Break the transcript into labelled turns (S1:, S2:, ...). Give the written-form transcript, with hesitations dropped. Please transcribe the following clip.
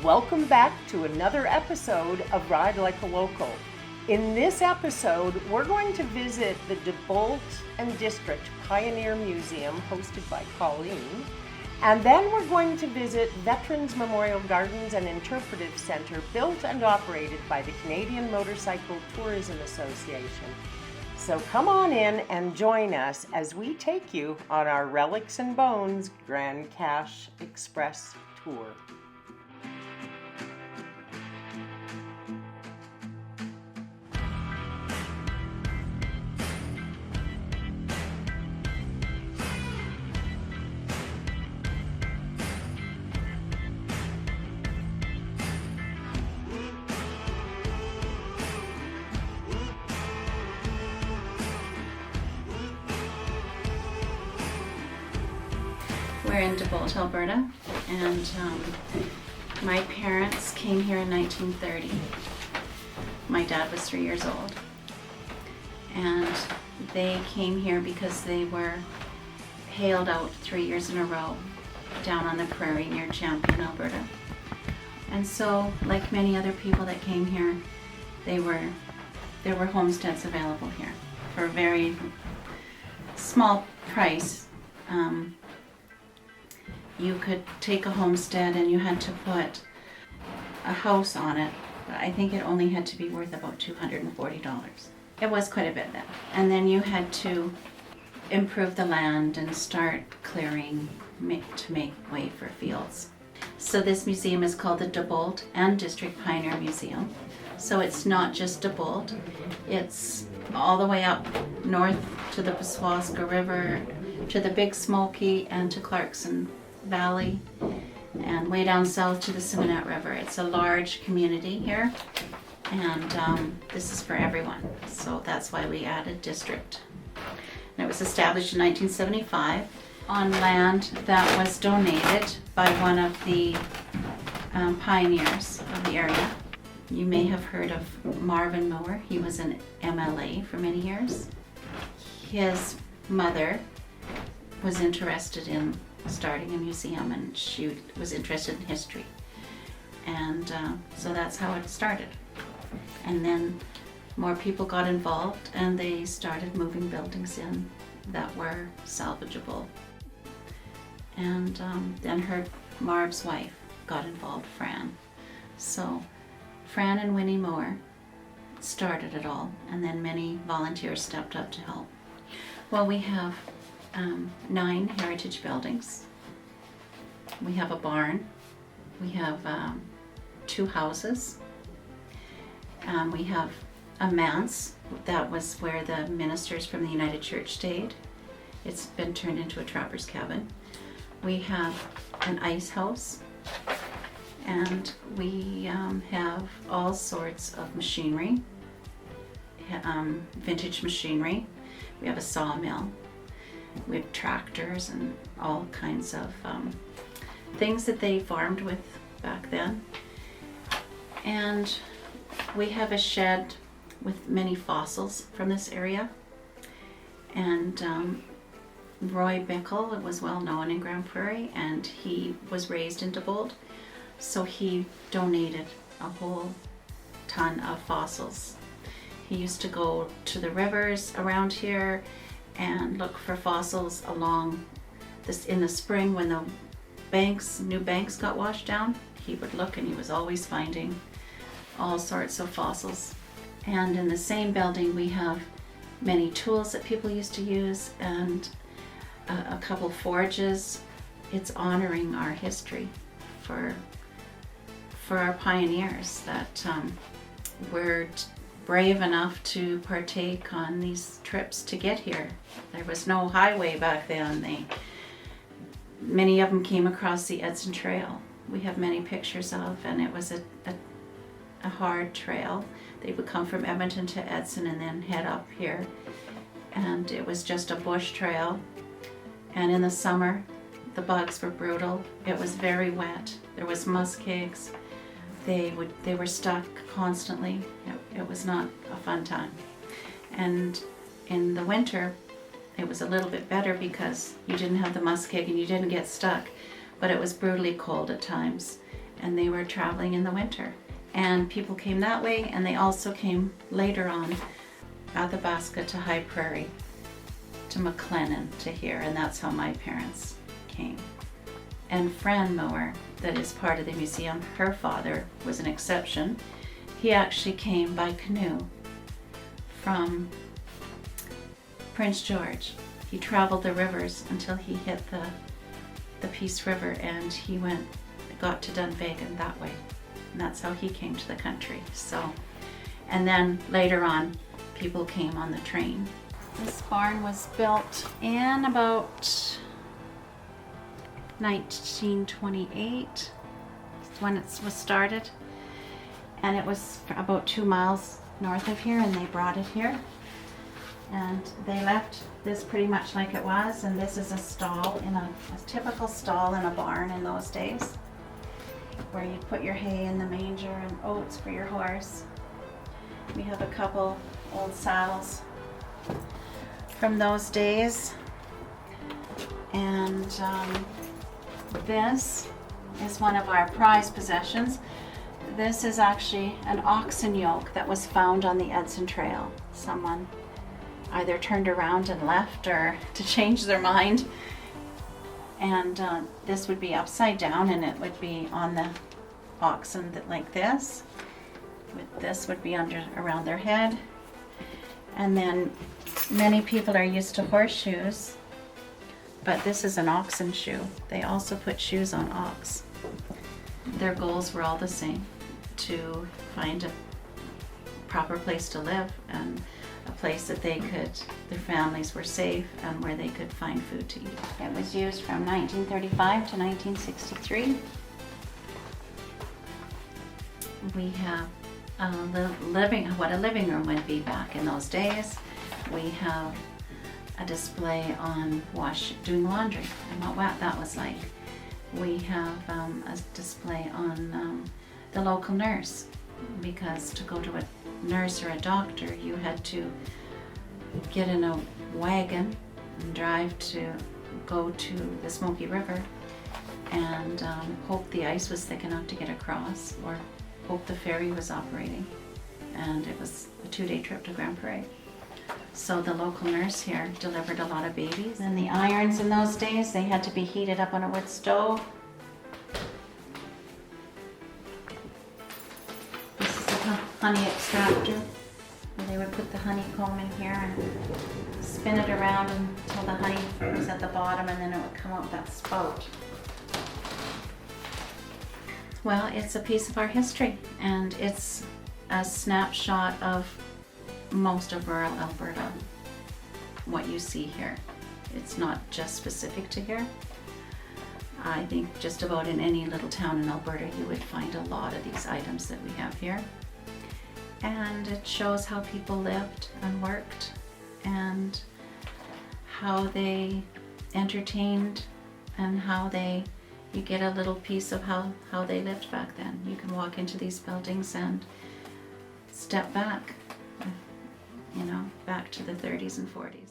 S1: Welcome back to another episode of Ride Like a Local. In this episode, we're going to visit the Debolt District Pioneer Museum, hosted by Colleen, and then we're going to visit Veterans Memorial Gardens and Interpretive Centre, built and operated by the Canadian Motorcycle Tourism Association. So come on in and join us as we take you on our Relics and Bones Grand Cache Express tour.
S2: We're in Debolt, Alberta, and my parents came here in 1930. My dad was 3 years old, and they came here because they were hailed out 3 years in a row down on the Prairie near Champion, Alberta. And so, like many other people that came here, there were homesteads available here for a very small price. You could take a homestead and you had to put a house on it, but I think it only had to be worth about $240. It was quite a bit then. And then you had to improve the land and start clearing to make way for fields. So this museum is called the Debolt District Pioneer Museum. So it's not just Debolt, it's all the way up north to the Paswaska River, to the Big Smoky, and to Clarkson Valley, and way down south to the Simonette River. It's a large community here, and this is for everyone. So that's why we added district. And it was established in 1975 on land that was donated by one of the pioneers of the area. You may have heard of Marvin Moore. He was an MLA for many years. His mother was interested in starting a museum, and she was interested in history, and so that's how it started. And then more people got involved, and they started moving buildings in that were salvageable. And then Marv's wife got involved, Fran. So Fran and Winnie Moore started it all, and then many volunteers stepped up to help. Well, we have 9 heritage buildings. We have a barn. We have 2 houses. We have a manse. That was where the ministers from the United Church stayed. It's been turned into a trapper's cabin. We have an ice house, and we have all sorts of machinery, vintage machinery. We have a sawmill. We have tractors and all kinds of things that they farmed with back then. And we have a shed with many fossils from this area. And Roy Bickle was well known in Grande Prairie, and he was raised in Debolt, so he donated a whole ton of fossils. He used to go to the rivers around here and look for fossils along this in the spring when the new banks got washed down. He would look, and he was always finding all sorts of fossils. And in the same building we have many tools that people used to use, and a couple forges. It's honoring our history for our pioneers that were brave enough to partake on these trips to get here. There was no highway back then. Many of them came across the Edson Trail. We have many pictures of, and it was a hard trail. They would come from Edmonton to Edson and then head up here, and it was just a bush trail. And in the summer, the bugs were brutal. It was very wet. There was muskegs. They were stuck constantly. It was not a fun time. And in the winter, it was a little bit better because you didn't have the muskeg and you didn't get stuck, but it was brutally cold at times. and they were traveling in the winter. And people came that way, and they also came later on Athabasca to High Prairie, to McLennan, to here, and that's how my parents came. And Fran Mower, that is part of the museum, her father was an exception. He actually came by canoe from Prince George. He traveled the rivers until he hit the Peace River, and he got to Dunvegan that way. And that's how he came to the country. So, and then later on, people came on the train. This barn was built in about 1928, when it was started. And it was about 2 miles north of here, and they brought it here. And they left this pretty much like it was, and this is a stall, a typical stall in a barn in those days, where you'd put your hay in the manger and oats for your horse. We have a couple old saddles from those days, and this is one of our prized possessions. This is actually an oxen yoke that was found on the Edson Trail. Someone either turned around and left, or to change their mind. And this would be upside down, and it would be on the oxen like this. This would be around their head. And then many people are used to horseshoes, but this is an oxen shoe. They also put shoes on ox. Their goals were all the same: to find a proper place to live, and a place that their families were safe, and where they could find food to eat. It was used from 1935 to 1963. We have what a living room would be back in those days. We have a display on doing laundry and what that was like. We have a display on the local nurse, because to go to a nurse or a doctor, you had to get in a wagon and drive to go to the Smoky River, and hope the ice was thick enough to get across, or hope the ferry was operating. And it was a 2-day trip to Grande Prairie. So the local nurse here delivered a lot of babies. And the irons in those days, they had to be heated up on a wood stove. This is a honey extractor, where they would put the honeycomb in here and spin it around until the honey was at the bottom, and then it would come out that spout. Well, it's a piece of our history, and it's a snapshot of most of rural Alberta, what you see here. It's not just specific to here. I think just about in any little town in Alberta you would find a lot of these items that we have here. And it shows how people lived and worked, and how they entertained, and how you get a little piece of how they lived back then. You can walk into these buildings and step back, back to the 30s and 40s.